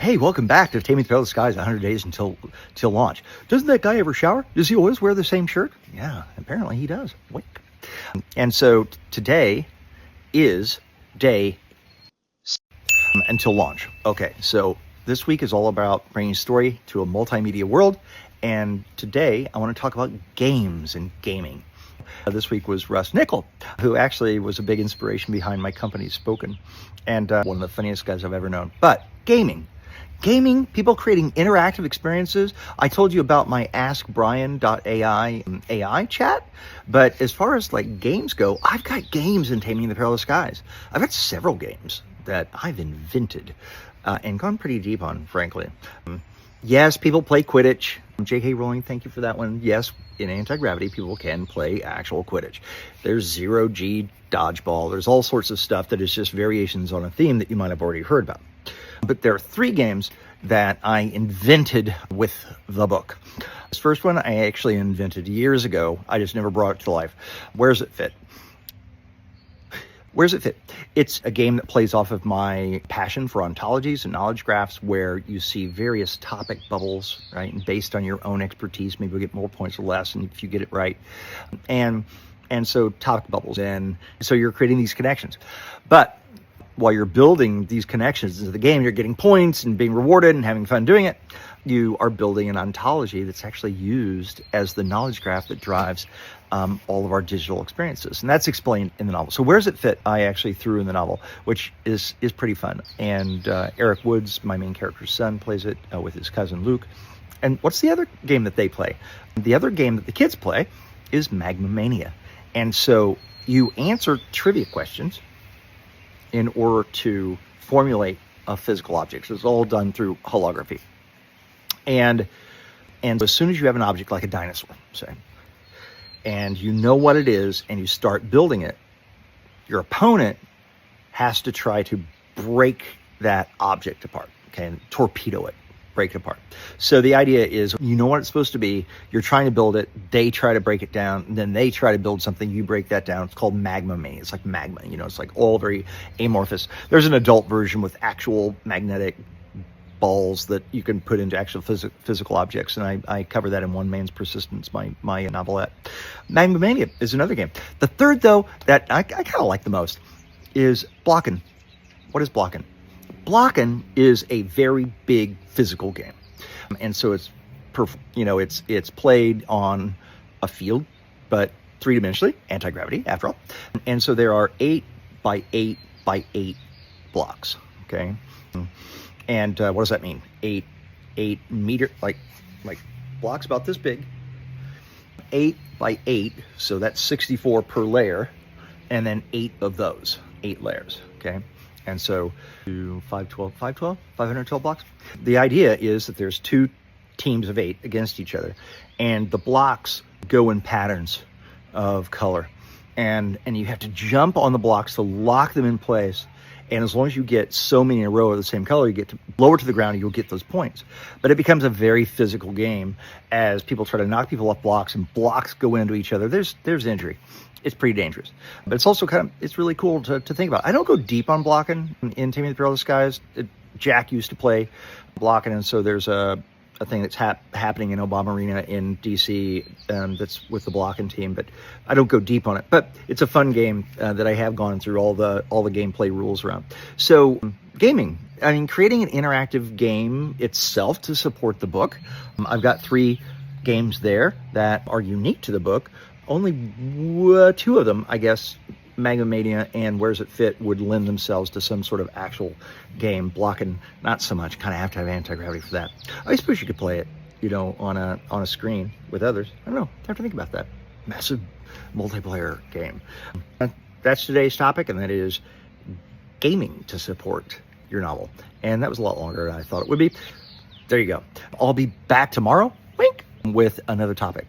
Hey, welcome back to Taming the Perilous Skies, 100 Days Until Launch. Doesn't that guy ever shower? Does he always wear the same shirt? Yeah, apparently he does. Wink. And so today is day until launch. Okay, so this week is all about bringing story to a multimedia world. And today I want to talk about games and gaming. This week was Russ Nickel, who actually was a big inspiration behind my company, Spoken, and one of the funniest guys I've ever known. But gaming, people creating interactive experiences. I told you about my AskBrian.ai chat, but as far as like games go, I've got games in Taming the Perilous Skies. I've got several games that I've invented and gone pretty deep on, frankly. Yes, people play Quidditch. J.K. Rowling, thank you for that one. Yes, in anti-gravity, people can play actual Quidditch. There's zero-G dodgeball. There's all sorts of stuff that is just variations on a theme that you might have already heard about. But there are 3 games that I invented with the book. This first one I actually invented years ago. I just never brought it to life. Where's it fit? Where's it fit? It's a game that plays off of my passion for ontologies and knowledge graphs, where you see various topic bubbles, right? And based on your own expertise, maybe you'll get more points or less, and if you get it right. And so topic bubbles. And so you're creating these connections. But while you're building these connections into the game, you're getting points and being rewarded and having fun doing it. You are building an ontology that's actually used as the knowledge graph that drives all of our digital experiences. And that's explained in the novel. So where's it fit? I actually threw in the novel, which is pretty fun. And Eric Woods, my main character's son, plays it with his cousin Luke. And what's the other game that they play? The other game that the kids play is Magma Mania. And so you answer trivia questions in order to formulate a physical object. So it's all done through holography. And as soon as you have an object like a dinosaur, say, and you know what it is and you start building it, your opponent has to try to break that object apart, okay, and torpedo it, break it apart. So the idea is, you know what it's supposed to be, you're trying to build it, they try to break it down, and then they try to build something, you break that down. It's called Magma Mania. It's like magma, it's like all very amorphous. There's an adult version with actual magnetic balls that you can put into actual physical objects, and I cover that in One Man's Persistence, my novelette. Magma Mania is another game. The third, though, that I kind of like the most is Blockin'. What is Blockin'? Blockin' is a very big physical game, and so it's played on a field, but 3-dimensionally, anti-gravity after all. And so there are 8 by 8 by 8 blocks. Okay. And what does that mean? 8 meter, like blocks about this big, 8 by 8. So that's 64 per layer, and then 8 of those, 8 layers. Okay. And so 512 blocks. The idea is that there's 2 teams of 8 against each other, and the blocks go in patterns of color, and you have to jump on the blocks to lock them in place. And as long as you get so many in a row of the same color, you get to lower to the ground and you'll get those points. But it becomes a very physical game as people try to knock people off blocks and blocks go into each other. There's injury. It's pretty dangerous. But it's also it's really cool to think about. I don't go deep on blocking in Taming the Perilous Skies. Jack used to play blocking, and so there's a thing that's happening in Obama Arena in DC that's with the blocking team, but I don't go deep on it. But it's a fun game that I have gone through all the gameplay rules around. So gaming, creating an interactive game itself to support the book. I've got 3 games there that are unique to the book. Only 2 of them, I guess, Magma Mania and Where's It Fit, would lend themselves to some sort of actual game. Blocking, not so much. Kind of have to have anti-gravity for that. I suppose you could play it, on a screen with others. I don't know. I have to think about that. Massive multiplayer game. That's today's topic, and that is gaming to support your novel. And that was a lot longer than I thought it would be. There you go. I'll be back tomorrow, wink, with another topic.